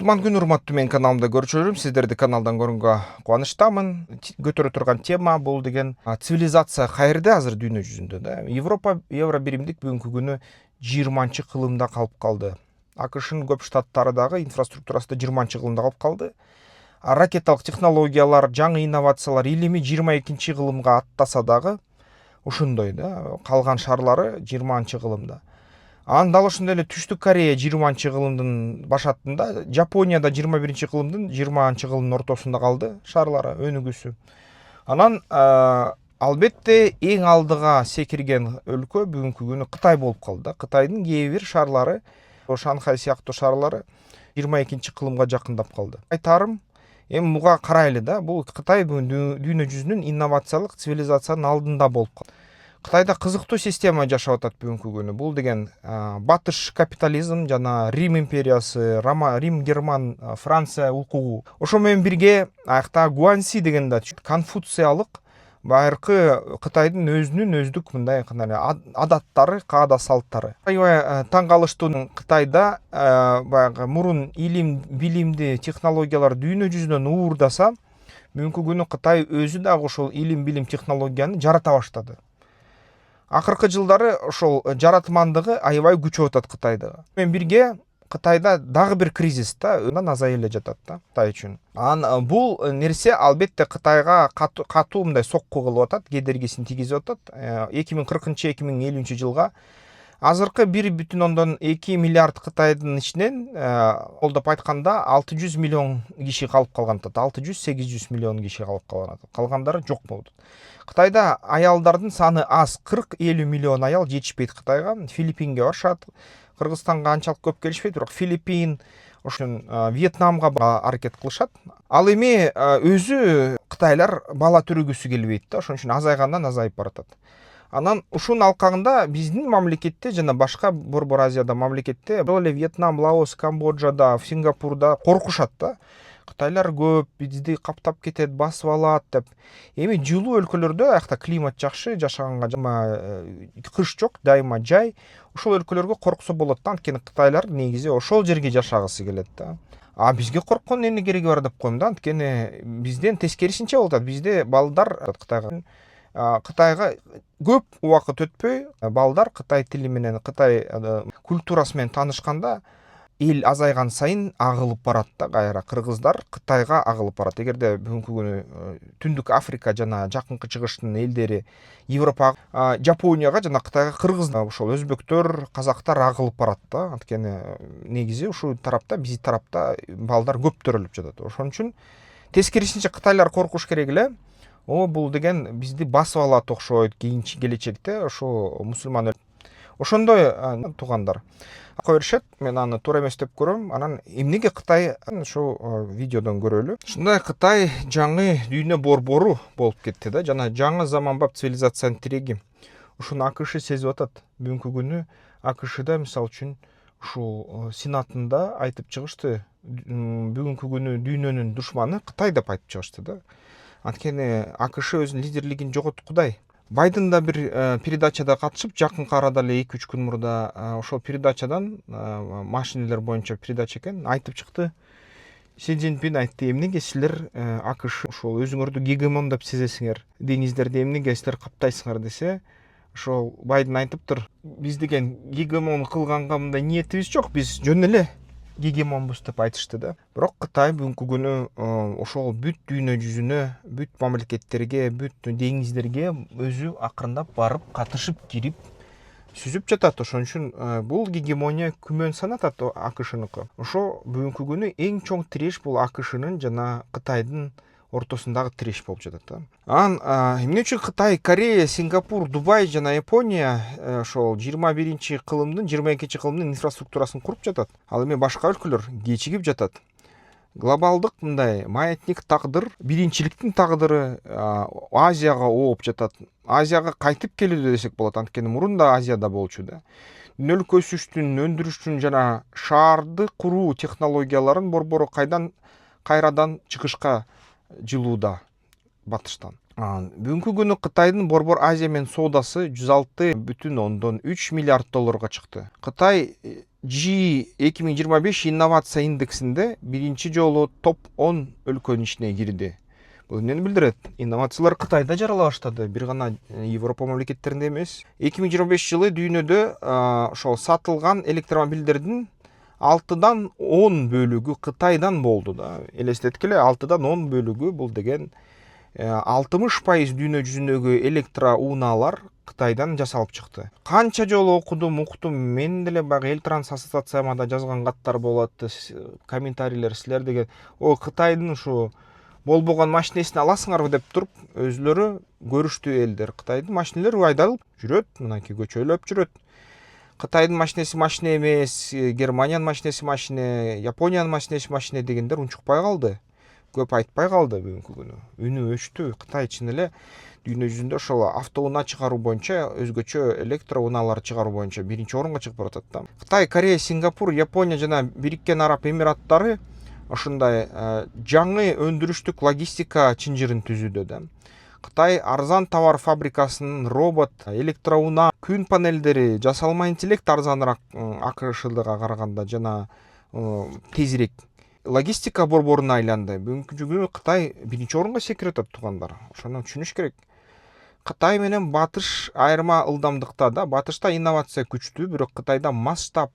Кутман күн урматтуу, мен каналымда көрчүлөрүм. Сиздерди каналдан көрүүгө кубанычтамын. Көтөрө турган тема бул деген цивилизация каерде азыр дүйнө жүзүндө да. Европа евро биримдик бүгүнкү күнү 20-кылымда калып калды. АКШнын көп штаттары дагы инфраструктурасы да 20-кылымда калып калды. Ракеталык технологиялар, жаңы инновациялар илими 22-кылымга аттаса дагы ушундой да. Калган шарлары 20-кылымда. Дал ошондой эле Түштүк Корея 20-кылымдын башатында, Жапония да 21-кылымдын 20-кылымдын ортосунда калды шарлары, өнүгүүсү. Анан албетте эң алдыга секирген өлкө бүгүнкү күнү Кытай болуп калды. Кытайдын кээ бир шарлары, Шанхай сыяктуу шарлары 22-кылымга жакындап калды. Айтарым, эми буга карайлы да, бул Кытай дүйнө жүзүнүн инновациялык цивилизациянын алдында болуп калды. Кытайда кызыктуу система жашап атат бүгүнкү күнү. Бул деген батыш капитализм жана Рим империясы, Рим, Герман, Франция укугу. Ошо менен бирге аякта Гуанси деген да конфуциялык байыркы Кытайдын өзүнүн өздүк мындай адаттары, каада салттары. Аябай таң калыштуу, Кытайда баягы мурун илим, билимди, технологиялар дүйнө жүзүнөн уурдаса, бүгүнкү күнү Кытай өзү дагы ошол илим, билим, технологияны жарата баштады. Акыркы жылдары ошол жаратмандыгы аябай күчөп атат Кытайда. Менен бирге Кытайда дагы бир кризис да азай эле жатат да Кытай үчүн. Бул нерсе албетте Кытайга катуу мындай сокку кылып атат, кедергисин тийгизип атат. 2040-2050 жылга азыркы 1,2 миллиард Кытайдын ичинен колдоп айтканда 600 миллион киши калып калган атат. 600-800 миллион киши калып калган атат. Калгандары жок болду. Кытайда аялдардын саны аз, 40-50 миллион аял жетишпейт Кытайга. Филиппинге барышат. Кыргызстанга анчалык көп келишпейт, бирок Филиппин, ошон Вьетнамга аракет кылышат. Ал эми өзү Кытайлар бала төрөгүсү келбейт да, ошон үчүн азайгандан азайып баратат. Анан ушунун алкагында биздин мамлекетте жана башка Борбор Азияда мамлекетте, бул эле Вьетнам, Лаос, Камбоджада, Сингапурда коркушат да. Кытайлар көп, бизди каптап кетет, басып алат деп. Эми жылуу өлкөлөрдө аякта климат жакшы, жашаганга кыш жок, дайыма жай. Ошол өлкөлөргө корксо болот да, анткени Кытайлар негизи ошол жерге жашагысы келет да. Бизге корккондун эмне кереги бар деп коем да, анткени бизден тескерисинче болуп атат. Бизде балдар Кытайга көп убакыт өтпөй балдар Кытай тили менен, Кытай культурасы менен таанышканда эл азайган сайын агылып барат да, кайра кыргыздар Кытайга агылып барат. Эгерде бүгүнкү күнү Түндүк Африка жана Жакынкы Чыгыштын элдери Европага, Жапонияга жана Кытайга кыргыз, ошол өзбектөр, казактар агылып барат да, анткени негизи ушул тарапта, биз тарапта балдар көп төрөлүп жатат. Ошон үчүн тескерисинче Кытайлар коркуш керек эле. Бул деген бизди басып алат окшойт кийинки келечекте, ошо мусулман ошондой туугандар кое беришет. Мен аны туура эмес деп көрөм. Анан эмнеге Кытай ошо видеодон көрөлү. Ушундай Кытай жаңы дүйнө борбору болуп кетти да, жана жаңы заманбап цивилизациянын тиреги. Ушуну АКШ сезип атат. Бүгүнкү күнү АКШда мисалы үчүн ушул сенатында айтып чыгышты. Бүгүнкү күнү дүйнөнүн душманы Кытай деп айтып чыгышты да. Анткени АКШ өзүнүн лидерлигин жоготкудай. Байден да бир передачада катышып, жакынкы арада эле 2-3 күн мурда ошол передачадан, машинелер боюнча передача экен, айтып чыкты. Си Цзиньпин айтты, эмнеге силер АКШ ошол өзүңөрдү гегемон деп сезесиңер, деңиздерди эмнеге силер каптайсыңар десе, ошол Байден айтыптыр, биз деген гегемон кылганга мындай ниетибиз жок, биз жөн эле гегемонбуз деп айтышты да. Бирок Кытай бүгүнкү күнү ошол бүт дүйнө жүзүнө, бүт мамлекеттерге, бүт деңиздерге өзү акырындап барып, катышып, кирип, сүзүп жатат. Ошон үчүн бул гегемония күмөн санатат АКШныкы. Ошо бүгүнкү күнү эң чоң тиреш бул АКШнын жана Кытайдын ортосундагы тиреш болуп жатат да. Эмне үчүн Кытай, Корея, Сингапур, Дубай жана Япония ошол 21-кылымдын, 22-кылымдын инфраструктурасын куруп жатат. Ал эми башка өлкөлөр кечигип жатат. Глобалдык мындай маятник тагдыр, биринчиликтин тагдыры Азияга ооп жатат. Азияга кайтып келүүдө десек болот, анткени мурун да Азияда болчу да. Дүйнөлүк өсүштүн, өндүрүштүн жана шаарды куруу технологияларын борбору кайрадан чыгышка жылууда батыштан. Бүгүнкү күнү Кытайдын Борбор Азия менен соодасы 106,3 миллиард долларга чыкты. Кытай G2025 инновация индексинде биринчи жолу топ 10 өлкөнүн ичине кирди. Бул эмнени билдирет? Инновациялар Кытайда жарала баштады, бир гана Европа мамлекеттеринде эмес. 2025 жылы дүйнөдө ошол сатылган электромобилдердин 6-дан 10 бөлүгү Кытайдан болду да. Элестеткиле, 6-дан 10 бөлүгү бул деген 60% дүйнө жүзүндөгү электроунаалар Кытайдан жасалып чыкты. Канча жолу окудум, уктум, мен деле баягы эл транс ассоциацияма да жазган каттар болот, комментарийлер силер деген, Кытайдын ушу болбогон машинесин аласыңарбы деп туруп, өзүлөрү көрүштүү элдер. Кытайдын машинелери айдалып жүрөт, мынакей көчөлөп жүрөт. Кытайдын машинеси машина эмес, Германиянын машинеси машина, Япониянын машинеси машина дегендер унчукпай калды. Көп айтпай калды бүгүнкү күнү. Үнү өчтү. Кытай чын эле дүйнө жүзүндө ошол автоунаа чыгаруу боюнча, өзгөчө электроунаалар чыгаруу боюнча биринчи орунга чыгып баратат да. Кытай, Корея, Сингапур, Япония жана Бириккен Араб Эмираттары ошондой жаңы өндүрүштүк логистика чынжырын түзүүдө да. Кытай арзан товар фабрикасынын робот, электроунаа, күн панелдери, жасалма интеллект арзаныраак АКШга караганда жана тезирээк логистика борборуна айланды. Бүгүнкү күнү Кытай биринчи орунга секирип атат, туугандар. Ошону түшүнүш керек. Кытай менен Батыш айырма ылдамдыкта да. Батышта инновация күчтүү, бирок Кытайда масштаб,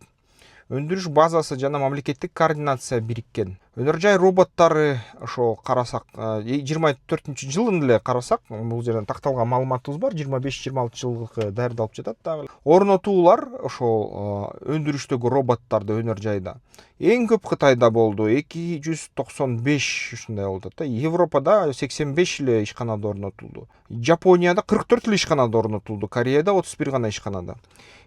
өндүрүш базасы жана мамлекеттик координация бириккен. Өнөр жай роботтары ошо карасак, 24-жылын эле карасак, бул жерден такталган маалыматыбыз бар, 25-26 жылгы даярдалып жатат дагы. Орнотуулар ошол өндүрүштөгү роботтарды өнөр жайда эң көп Кытайда болду, 295 ушундай болду да. Европада 85 эле ишканада орнотулду. Жапонияда 44 эле ишканада орнотулду, Кореяда 31 гана ишканада.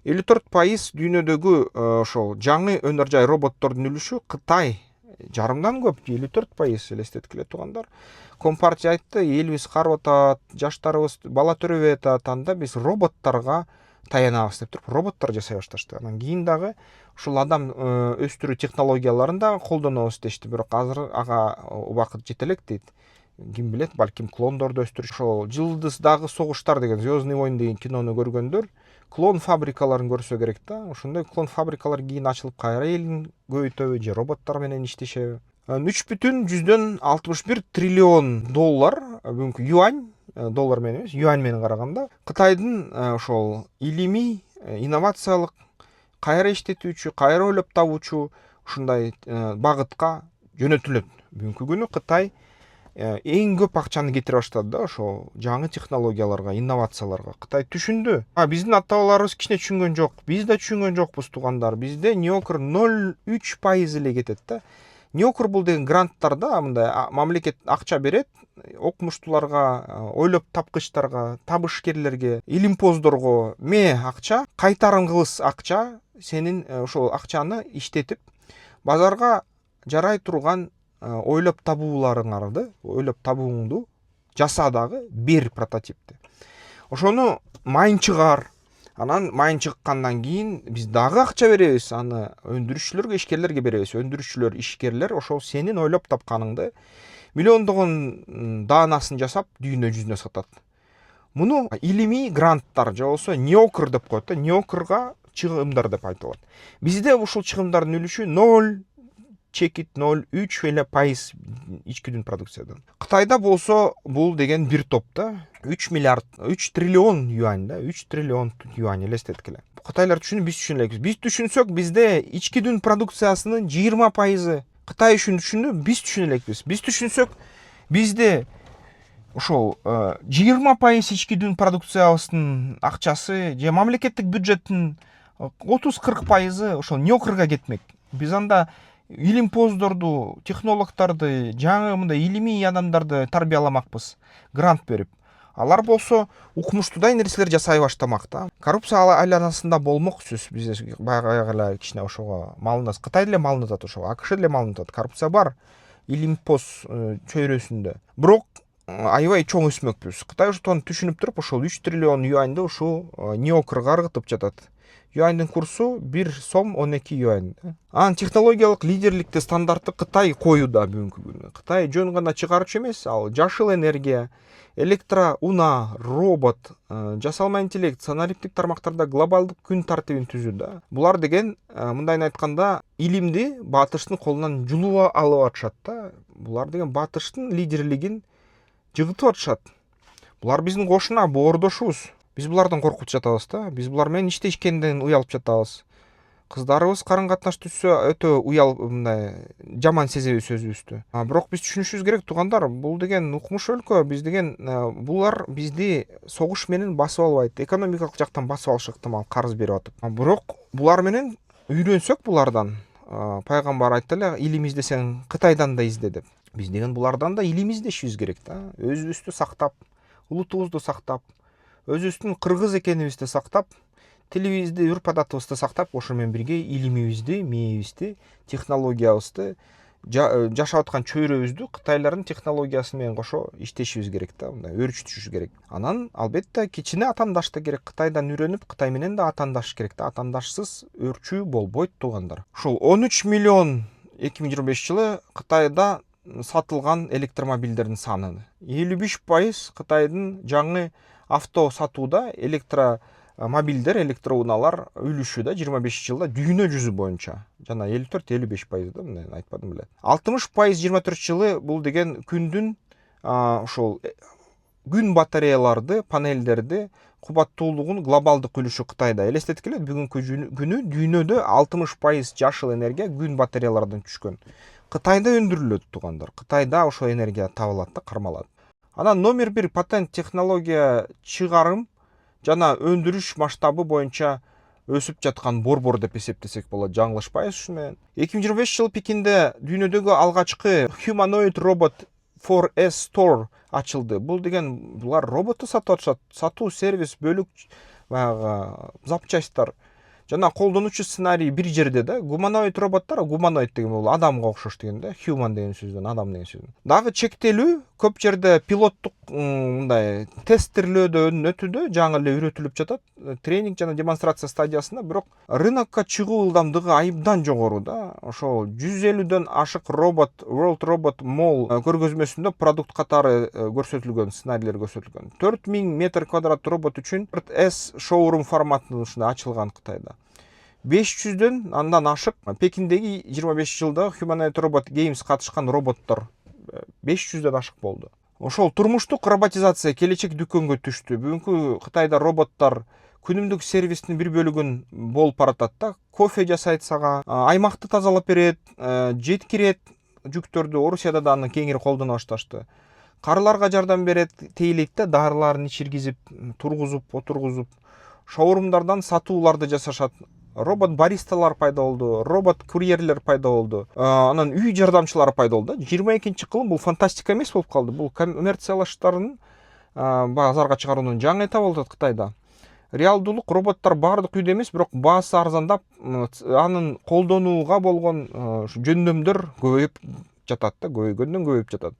54% дүйнөдөгү ошол жаңы өнөр жай роботтордун үлүшү Кытай. Жарымдан көп, 54% элестеткиле, туугандар. Компартия айтты, элибиз карып атат, жаштарыбыз бала төрөбөй атат, анда биз роботторго таянабыз деп туруп, роботтор жасай башташты. Анан кийин дагы ушул адам өстүрүү технологияларын да колдонобуз дешти, бирок азыр ага убакыт жете элек дейт. Ким билет, балким клондорду өстүрүш. Ошол Жылдыздагы согуштар деген, Звездный войн деген кинону көргөндөр клон фабрикаларын көрсө керек да. Ошондой клон фабрикалар кийин ачылып кайра элин көбөйтөбү же роботтор менен иштешеби. 3,61 триллион доллар бүгүнкү юань, доллар менен эмес, юань менен караганда Кытайдын ошол илимий, инновациялык, кайра иштетүүчү, кайра ойлоп табуучу ушундай багытка жөнөтүлөт. Бүгүнкү күнү Кытай эң көп акчаны кетире баштады да ошо жаңы технологияларга, инновацияларга. Кытай түшүндү. Биздин ата-бабаларыбыз кичине түшүнгөн жок. Биз да түшүнгөн жокпуз, туугандар. Бизде неокр 0,3% эле кетет да. Неокр бул деген гранттар да, мындай мамлекет акча берет окумуштууларга, ойлоп тапкычтарга, табышкерлерге, илимпоздорго акча, кайтарымгылыс акча, сенин ошол акчаны иштетип базарга жарай турган ойлоп табууларыңарды, ойлоп табууңду жаса дагы бер прототипти. Ошону майын чыгар. Анан майын чыккандан кийин биз дагы акча беребиз, аны өндүрүшчүлөргө, ишкерлерге беребиз. Өндүрүшчүлөр, ишкерлер ошол сенин ойлоп тапканыңды миллиондогон даанасын жасап дүйнө жүзүнө сатат. Муну илимий гранттар же болсо неокр деп коет да, неокрга чыгымдар деп айтылат. Бизде ушул чыгымдардын үлүшү 0,3 эле пайыз ички продукциядан. Кытайда болсо бул деген бир топ да, 3 триллион юань да, 3 триллион юань элестеткиле. Кытайлар түшүнүп, биз түшүнө элекпиз. Биз түшүнсөк, бизде ички продукциясынын 20%, Кытай түшүндү, биз түшүнө элекпиз. Биз түшүнсөк, бизде ошол 20% ички продукциябыздын акчасы же мамлекеттик бюджеттин 30-40% ошол неокрга кетмек. Биз анда илимпоздорду, технологдорду, жаңы мындай илимий адамдарды тарбияламакпыз, грант берип. Алар болсо укмуштуудай нерселер жасай баштамак да. Коррупция айланасында болмок сөз. Биз баягы эле кичине ошого малынабыз. Кытай деле малынып атат ошого, АКШ деле малынып атат. Коррупция бар илимпоз чөйрөсүндө. Бирок аябай чоң өсмөкпүз. Кытай ошону түшүнүп туруп, ошол 3 триллион юаньды ушул неокрга ыргытып жатат. юаньдын курсу 1 сом 12 юань. Анын технологиялык лидерликти стандартты Кытай коюуда бүгүнкү күнү. Кытай жөн гана чыгаруучу эмес, ал жашыл энергия, электроунаа, робот, жасалма интеллект, санариптик тармактарда глобалдык күн тартибин түзүүдө. Булар деген мындайын айтканда илимди батыштын колунан жулуп алып атышат да. Булар деген батыштын лидерлигин жыгытып атышат. Булар биздин кошуна, боордошубуз. Биз булардан коркуп жатабыз да. Биз булар менен иштешкенден уялып жатабыз. Кыздарыбыз карын катнаш түшсө өтө уялып, мындай жаман сезебиз өзүбүздү. Бирок биз түшүнүшүбүз керек туугандар, бул деген укмуш өлкө, биз деген булар бизди согуш менен басып албайт, экономикалык жактан басып алышы ыктымал карыз берип атып. Бирок булар менен үйрөнсөк булардан, пайгамбар айтты эле, илим издесең Кытайдан да изде деп. Биз деген булардан да илим издешибиз керек да. Өзүбүздү сактап, улутубузду сактап, өзүбүздүн кыргыз экенибизди сактап, тилибизди, үрп адатыбызды сактап, ошо менен бирге илимибизди, мээбизди, технологиябызды, жашап аткан чөйрөбүздү Кытайлардын технологиясы менен кошо иштешибиз керек да, мындай өрчүтүшүбүз керек. Анан албетте кичине атаандаш да керек, Кытайдан үйрөнүп, Кытай менен да атаандаш керек да. Атаандашсыз өрчүү болбойт туугандар. Ушул 13 миллион 2025 жылы Кытайда сатылган электромобилдердин саны. 53% Кытайдын жаңы авто сатууда электромобилдер, электрооунаалар үлүшү да 25 жылда дүйнө жүзү боюнча. Жана 54-55% да, мындай айтпадым беле. 60% 24 жылы бул деген күндүн ошол күн батареяларды, панелдерди кубаттуулугун глобалдык үлүшү Кытайда. Элестетип келет, бүгүнкү күнү дүйнөдө 60% жашыл энергия күн батареялардан түшкөн. Кытайда өндүрүлөт туугандар. Кытайда ошо энергия табылат да, кармалат. Анан номер 1 патент технология чыгарым жана өндүрүш масштабы боюнча өсүп жаткан борбор деп эсептесек болот. Жаңылышпайбыз ушу менен. 2025 жылы Пекинде дүйнөдөгү алгачкы humanoid robot 4S Store ачылды. Бул деген булар роботту сатып атышат. Сатуу, сервис, бөлүк, баягы запчасттар. Жана колдонуучу сценарий бир жерде да. Гуманоид роботтор, гуманоид деген бул адамга окшош деген да. Human деген сөздөн, адам деген сөздөн. Дагы чектелүү, көп жерде пилоттук мындай тестирлөөдөн өтүүдө, жаңы эле үйрөтүлүп жатат. Тренинг жана демонстрация стадиясында, бирок рынокко чыгуу ылдамдыгы айыбдан жогору да. Ошол 150дөн ашык робот, World Robot Mall көргөзмөсүндө продукт катары көрсөтүлгөн, сценарийлер көрсөтүлгөн. 4000 метр квадрат робот үчүн S шоурум форматында ачылган Кытайда. 500дөн андан ашык Пекиндеги 25 жылда Humanoid Robot Games катышкан роботтор 500дөн ашык болду. Ошол турмуштук роботизация келечек дүкөнгө түштү. Бүгүнкү Кытайда роботтор күнүмдүк сервистин бир бөлүгүн болуп баратат да. Кофе жасайт сага, аймакты тазалап берет, жеткирет жүктөрдү. Орусияда да аны кеңири колдоно башташты. Карыларга жардам берет, тейлейт да, дарыларын ичиргизип, тургузуп, отургузуп, шоурумдардан сатууларды жасашат. Робот баристалар пайда болду, робот курьерлер пайда болду. Анан үй жардамчылары пайда болду. 22-кылым бул фантастика эмес болуп калды. Бул коммерциялаштырууну базарга чыгаруунун жаңы этабы болуп атат Кытайда. Реалдуулук, роботтор баардык үйдө эмес, бирок баасы арзандап, анын колдонууга болгон жөндөмдөр көбөйүп жатат да, көбөйгөндөн көбөйүп жатат.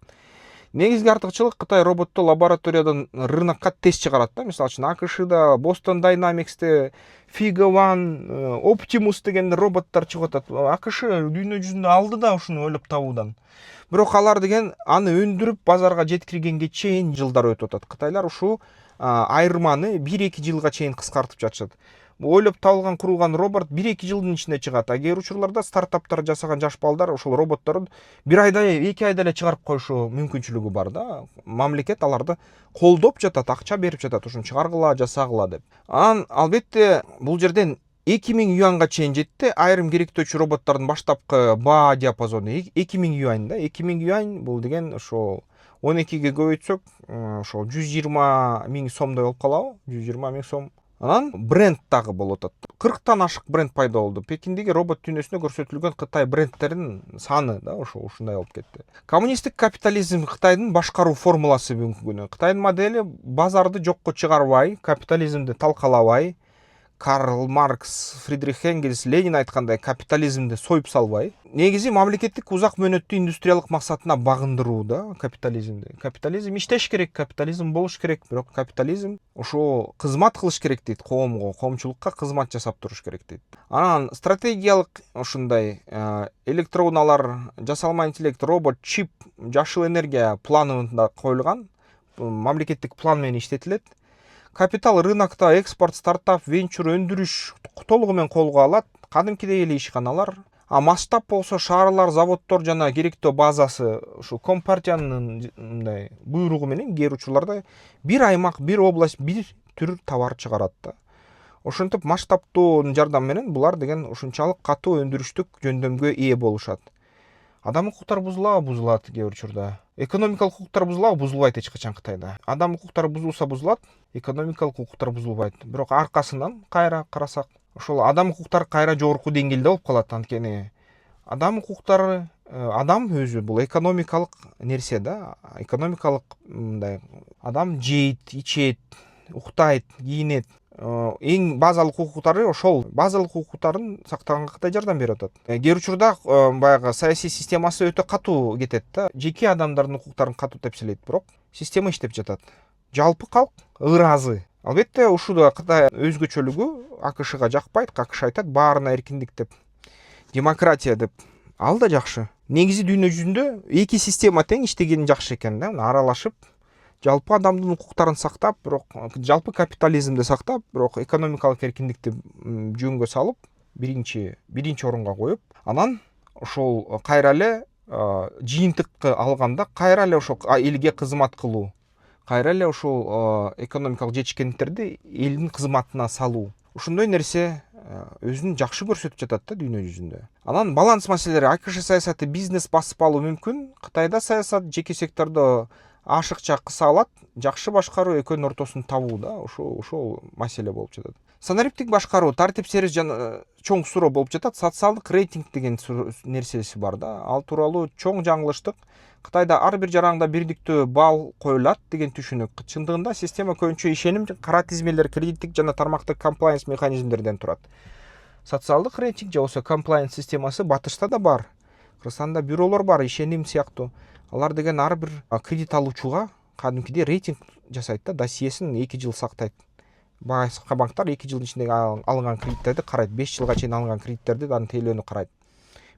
Негизги артыкчылык Кытай роботту лабораториядан рынокко тез чыгарат да. Мисалы үчүн АКШда, Boston Dynamics'те, Figa One, Optimus деген роботтор чыгып атат. АКШ дүйнө жүзүндө алды да ушуну ойлоп табуудан. Бирок алар деген аны өндүрүп базарга жеткиргенге чейин жылдар өтүп атат. Кытайлар ушу айырманы 1-2 жылга чейин кыскартып жатышат. Ойлоп табылган, курулган робот 1-2 жылдын ичинде чыгат. Кээ бир учурларда стартаптар жасаган жаш балдар ошол роботторун 1 айда, 2 айда эле чыгарып коюшу мүмкүнчүлүгү бар да. Мамлекет аларды колдоп жатат, акча берип жатат, ушуну чыгаргыла, жасагыла деп. Анан албетте бул жерден 2000 юанга чейин жетти. Айрым керектөөчү роботтордун баштапкы баа диапазону 2000 юань да. 2000 юань бул деген ошол 12ге көбөйтсөк, ошол 120 000 сомдой болуп калабы? 120 000 сом. Анан бренд дагы болуп атат. 40тан ашык бренд пайда болду. Пекиндеги робот дүйнөсүндө көрсөтүлгөн Кытай брендтеринин саны да ушундай болуп кетти. Коммунисттик капитализм Кытайдын башкаруу формуласы бүгүнкү күнү. Кытайдын модели базарды жокко чыгарбай, капитализмди талкалабай, Карл Маркс, Фридрих Энгельс, Ленин айткандай капитализмди союп салбай, негизи мамлекеттик узак мөөнөттүү индустриялык максатына багындыруу да капитализмди. Капитализм иштеш керек, капитализм болуш керек, бирок капитализм ошо кызмат кылыш керек дейт коомго, коомчулукка кызмат жасап туруш керек дейт. Анан стратегиялык ушундай электроунаалар, жасалма интеллект, робот, чип, жашыл энергия планында коюлган, мамлекеттик план менен иштетилет. Капитал рынокто экспорт, стартап, венчур өндүрүш толугу менен колго алат, кадимкидей эле ишканалар. А масштаб болсо шаарлар, заводдор жана керектөө базасы ушу компартиянын мындай буйругу менен кээ учурларда бир аймак, бир область, бир түр товар чыгарат да. Ошентип масштабтуу жардам менен булар деген ушунчалык катуу өндүрүштүк жөндөмгө ээ болушат. Адам укуктары бузулат кээ учурда. Экономикалык укуктар бузулбайт эч качан Кытайда. Адам укуктары бузулса бузулат, экономикалык укуктар бузулбайт. Бирок аркасынан кайра карасак, ошол адам укуктары кайра жогорку деңгээлде болуп калат. Анткени адам укуктары, адам өзү бул экономикалык нерсе да. Экономикалык мындай адам жейт, ичет, уктайт, кийинет. Эң базалык укуктары ошол базалык укуктарын сактаганга Кытай жардам берип атат. Кээ учурда баягы саясий системасы өтө катуу кетет да. Жеке адамдардын укуктарын катуу тепселейт, бирок система иштеп жатат. Жалпы калк ыраазы. Албетте ушуда Кытай өзгөчөлүгү АКШга жакпайт. АКШ айтат баарына эркиндик деп, демократия деп. Ал да жакшы. Негизи дүйнө жүзүндө эки система тең иштегени жакшы экен да. Аралашып жалпы адамдын укуктарын сактап, бирок жалпы капитализмди сактап, бирок экономикалык эркиндикти жөнгө салып, биринчи орунга коюп, анан ошол кайра эле жыйынтыкты алганда кайра эле ошол элге кызмат кылуу, кайра эле ошол экономикалык жетишкендиктерди элдин кызматына салуу. Ушундай нерсе өзүн жакшы көрсөтүп жатат да дүйнө жүзүндө. Анан баланс маселелери, АКШ саясаты бизнес басып алуу мүмкүн. Кытайда саясат жеке сектордо ашыкча кыса алат, жакшы башкаруу экөөнүн ортосун табуу да, ошол маселе болуп жатат. Санариптик башкаруу, тартип серис жана чоң суроо болуп жатат. Социалдык рейтинг деген нерсеси бар да. Ал тууралуу чоң жаңылыштык. Кытайда ар бир жараңда бирдиктүү балл коюлат деген түшүнүк. Чындыгында система көбүнчө ишеним, кара тизмелер, кредиттик жана тармактык комплайенс механизмдерден турат. Социалдык рейтинг же болсо комплайенс системасы батышта да бар. Кыргызстанда бюролор бар, ишеним сыяктуу. Алар деген ар бир кредит алуучуга кадимкидей рейтинг жасайт да, досьесин 2 жыл сактайт. Башка банктар 2 жылдын ичинде алынган кредиттерди карайт, 5 жылга чейин алынган кредиттерди анын тейлөөнү карайт.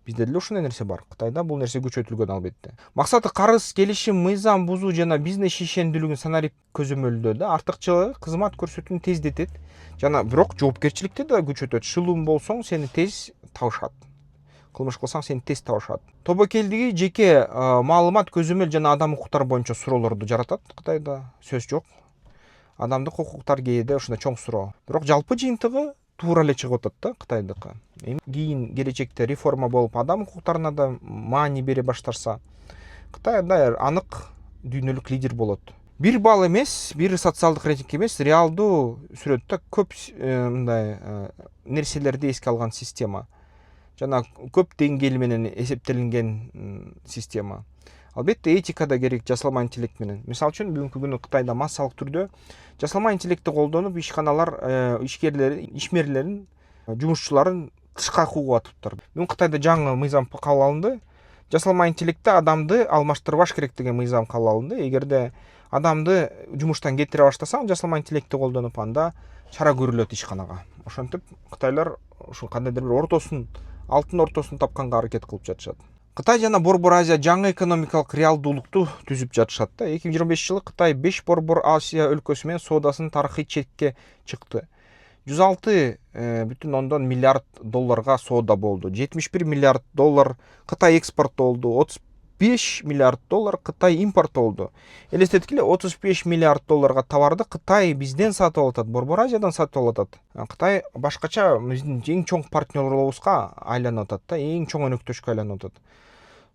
Бизде деле ушундай нерсе бар. Кытайда бул нерсе күчөтүлгөн албетте. Максаты карыз, келишим, мыйзам бузуу жана бизнес ишендүүлүгүн санарип көзөмөлдөө да. Артыкчылыгы кызмат көрсөтүүнү тездетет жана бирок жоопкерчиликти да күчөтөт. Шылуун болсоң сени тез табышат. Кылмыш кылсаң сени тез табышат. Тобокелдиги жеке маалымат, көзөмөл жана адам укуктары боюнча суроолорду жаратат Кытайда. Сөз жок. Адамдык укуктар кээде ушундай чоң суроо. Бирок жалпы жыйынтыгы туура эле чыгып атат да Кытайдыкы. Кийин келечекте реформа болуп адам укуктарына да маани бере баштарса, Кытайда анык дүйнөлүк лидер болот. Бир балл эмес, бир социалдык рейтинг эмес, реалдуу сүрөттө көп мындай нерселерди эске алган система. Жана көп деңгээл менен эсептелинген система. Албетте этика да керек жасалма интеллект менен. Мисалы үчүн бүгүнкү күнү Кытайда массалык түрдө жасалма интеллектти колдонуп ишканалар ишмерлерин, жумушчуларын тышка куугуп атыптыр. Бүгүн Кытайда жаңы мыйзам кабыл алынды. Жасалма интеллектти адамды алмаштырбаш керек деген мыйзам кабыл алынды. Эгерде адамды жумуштан кетире баштасаң, жасалма интеллектти колдонуп, анда чара көрүлөт ишканага. Ошентип Кытайлар ушул кандайдыр бир алтын ортосун тапканга аракет кылып жатышат. Кытай жана Борбор Азия жаңы экономикалык реалдуулукту түзүп жатышат да. 2025 жылы Кытай 5 Борбор Азия өлкөсү менен соодасынын тарыхый чекке чыкты. 106,4 миллиард долларга соода болду. 71 миллиард доллар Кытай экспорттолду, 35 миллиард доллар Кытай импорттолду. Элестеткиле 35 миллиард долларга товарды Кытай бизден сатып алат, Борбор Азиядан сатып алат. Кытай башкача биздин эң чоң партнерлорубузга айланып атат да, эң чоң өнөктөшкө айланып атат.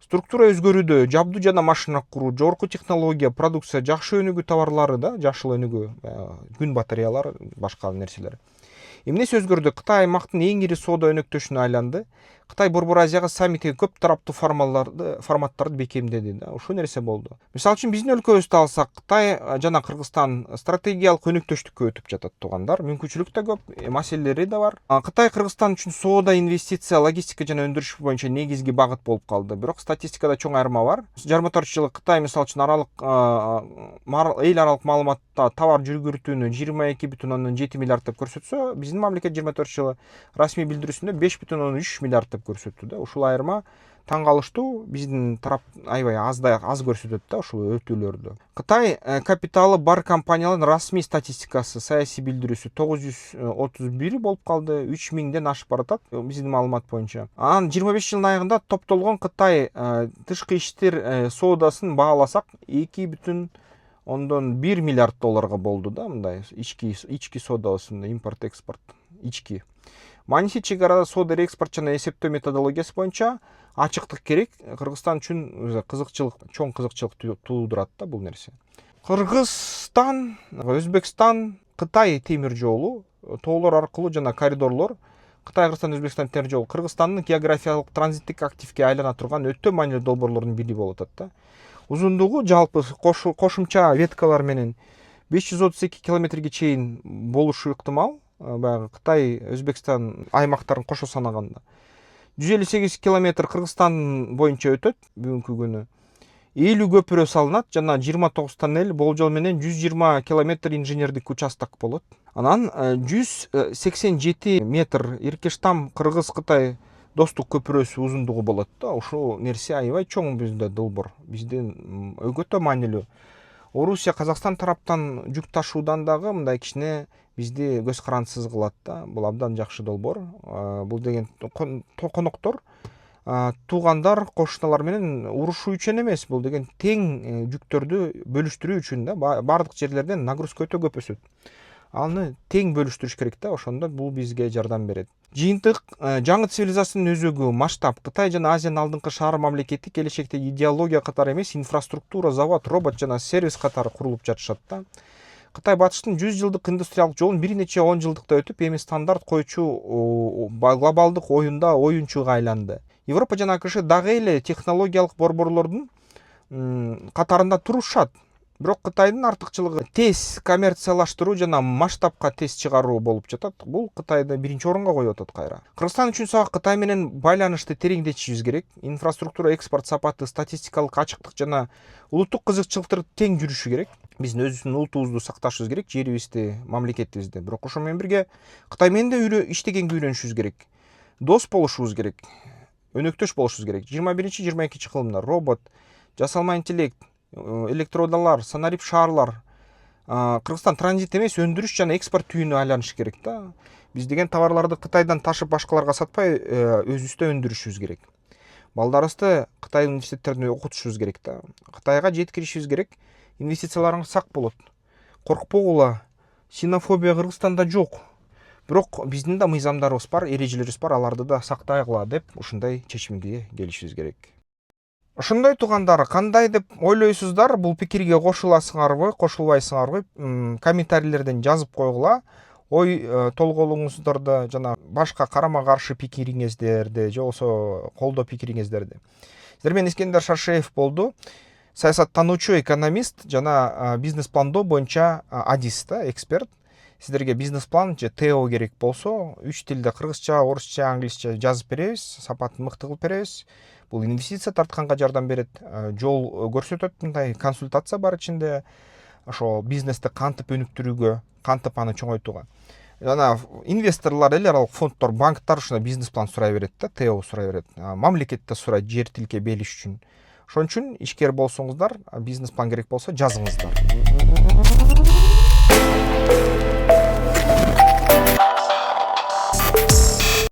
Структура өзгөрүүдө, жабдуу жана машина куруу, жогорку технология, продукция, жакшы өнүгүү товарлары да, жашыл өнүгүү, күн батареялары, башка нерселер. Эмнеси өзгөрдү? Кытай аймактын эң ири соода өнөктөшүнө айланды. Кытай Борбор Азияга саммитке көп тараптуу форматтарды бекемдеди да. Ушул нерсе болду. Мисалы үчүн биздин өлкөбүздү алсак, Кытай жана Кыргызстан стратегиялык өнөктөштүккө өтүп жатат туугандар. Мүмкүнчүлүк да көп, маселелери да бар. Кытай Кыргызстан үчүн соода, инвестиция, логистика жана өндүрүш боюнча негизги багыт болуп калды. Бирок статистикада чоң айырма бар. 24-жылы Кытай мисалы үчүн эл аралык маалыматта товар жүргүртүүнү 22,7 миллиард деп көрсөтсө, биздин мамлекет 24-жылы расмий билдирүүсүндө 5,3 миллиард деп көрсөттү да. Ушул айырма таң калыштуу. Биздин тарап аябай аз көрсөтөт да ушул өтүүлөрдү. Кытай капиталы бар компаниялардын расмий статистикасы, саясий билдирүүсү 931 болуп калды. 3000ден ашып баратат биздин маалымат боюнча. Анан 25 жылдын айыгында топтолгон Кытай тышкы иштер соодасын бааласак 2,1 миллиард долларга болду да, мындай ички соодасында импорт экспорт ички. Мааниси чек арада соода экспорт жана эсептөө методологиясы боюнча ачыктык керек. Кыргызстан үчүн чоң кызыкчылык туудурат да бул нерсе. Кыргызстан, Өзбекстан, Кытай темир жолу, тоолор аркылуу жана коридорлор Кытай, Кыргызстан, Өзбекстан темир жолу Кыргызстандын географиялык транзиттик активге айлана турган өтө маанилүү долбоорлордун бири болуп атат да. Узундугу жалпы кошумча веткалар менен 532 километрге чейин болушу ыктымал. Баягы Кытай, Өзбекстан аймактарын кошо санаганда. 158 километр Кыргызстан боюнча өтөт бүгүнкү күнү. 50 көпүрө салынат жана 29 тоннель, болжол менен 120 километр инженердик участок болот. Анан 187 метр Иркештам Кыргыз-Кытай достук көпүрөсү узундугу болот да. Ушул нерсе аябай чоң бизде долбоор. Биздин өтө маанилүү. Орусия, Казакстан тараптан жүк ташуудан дагы мындай кичине бизди көз карандысыз кылат да. Бул абдан жакшы долбоор. Бул деген коноктор, туугандар, кошуналар менен урушуу үчүн эмес, бул деген тең жүктөрдү бөлүштүрүү үчүн да. Бардык жерлерден нагрузка өтө көп өсөт. Аны тең бөлүштүрүш керек да, ошондо бул бизге жардам берет. Жыйынтык жаңы цивилизациянын өзөгү, масштаб Кытай жана Азиянын алдыңкы шаар мамлекети келечекте идеология катары эмес, инфраструктура, завод, робот жана сервис катары курулуп жатышат да. Кытай батыштын 100 жылдык индустриалдык жолун бир нече 10 жылдыкта өтүп, эми стандарт коючу глобалдык оюнчуга айланды. Европа жана АКШ дагы эле технологиялык борборлордун катарында турушат. Бирок Кытайдын артыкчылыгы тез коммерциялаштыруу жана масштабка тез чыгаруу болуп жатат. Бул Кытайды биринчи орунга коюп атат кайра. Кыргызстан үчүн сага Кытай менен байланышты тереңдетишибиз керек. Инфраструктура, экспорт сапаты, статистикалык ачыктык жана улуттук кызыкчылыктар тең жүрүшү керек. Биздин өзүбүздүн улутубузду сакташыбыз керек, жерибизди, мамлекетибизди. Бирок ошо менен бирге Кытай менен да иштегенге үйрөнүшүбүз керек. Дос болушубуз керек. Өнөктөш болушубуз керек. 21-22 кылымда робот, жасалма интеллект, электродалар, санарип шаарлар. Кыргызстан транзит эмес, өндүрүш жана экспорт түйүнү айланыш керек да. Биз деген товарларды Кытайдан ташып башкаларга сатпай, өзүбүздө өндүрүшүбүз керек. Балдарыбызды Кытай университеттеринде окутушубуз керек да. Кытайга жеткиришибиз керек. Инвестицияларыңыз сак болот. Коркпогула. Синофобия Кыргызстанда жок. Бирок биздин да мыйзамдарыбыз бар, эрежелерибиз бар, аларды да сактайгыла деп ушундай чечимге келишибиз керек. Ошондой туугандар, кандай деп ойлойсуздар? Бул пикирге кошуласыңарбы, кошулбайсыңарбы? Комментарийлерден жазып койгула. Ой толгоолоңуздарды жана башка карама каршы пикириңиздерди, же болбосо колдоо пикириңиздерди. Сиздер менен Искендер Шаршеев болду. Саясаттануучу, экономист жана бизнес пландоо боюнча адис да, эксперт. Сиздерге бизнес план же ТО керек болсо, 3 тилде кыргызча, орусча, англисче жазып беребиз, сапатын мыкты кылып беребиз. Бул инвестиция тартканга жардам берет, жол көрсөтөт, мындай консультация бар ичинде. Ошо бизнести кантип өнүктүрүүгө, кантип аны чоңойтууга. Жана инвесторлор, эл аралык фонддор, банктар ушундай бизнес план сурай берет да, ТО сурай берет. Мамлекет да сурайт жер тилке бериш үчүн. Ошон үчүн ишкер болсоңуздар, бизнес план керек болсо жазыңыздар.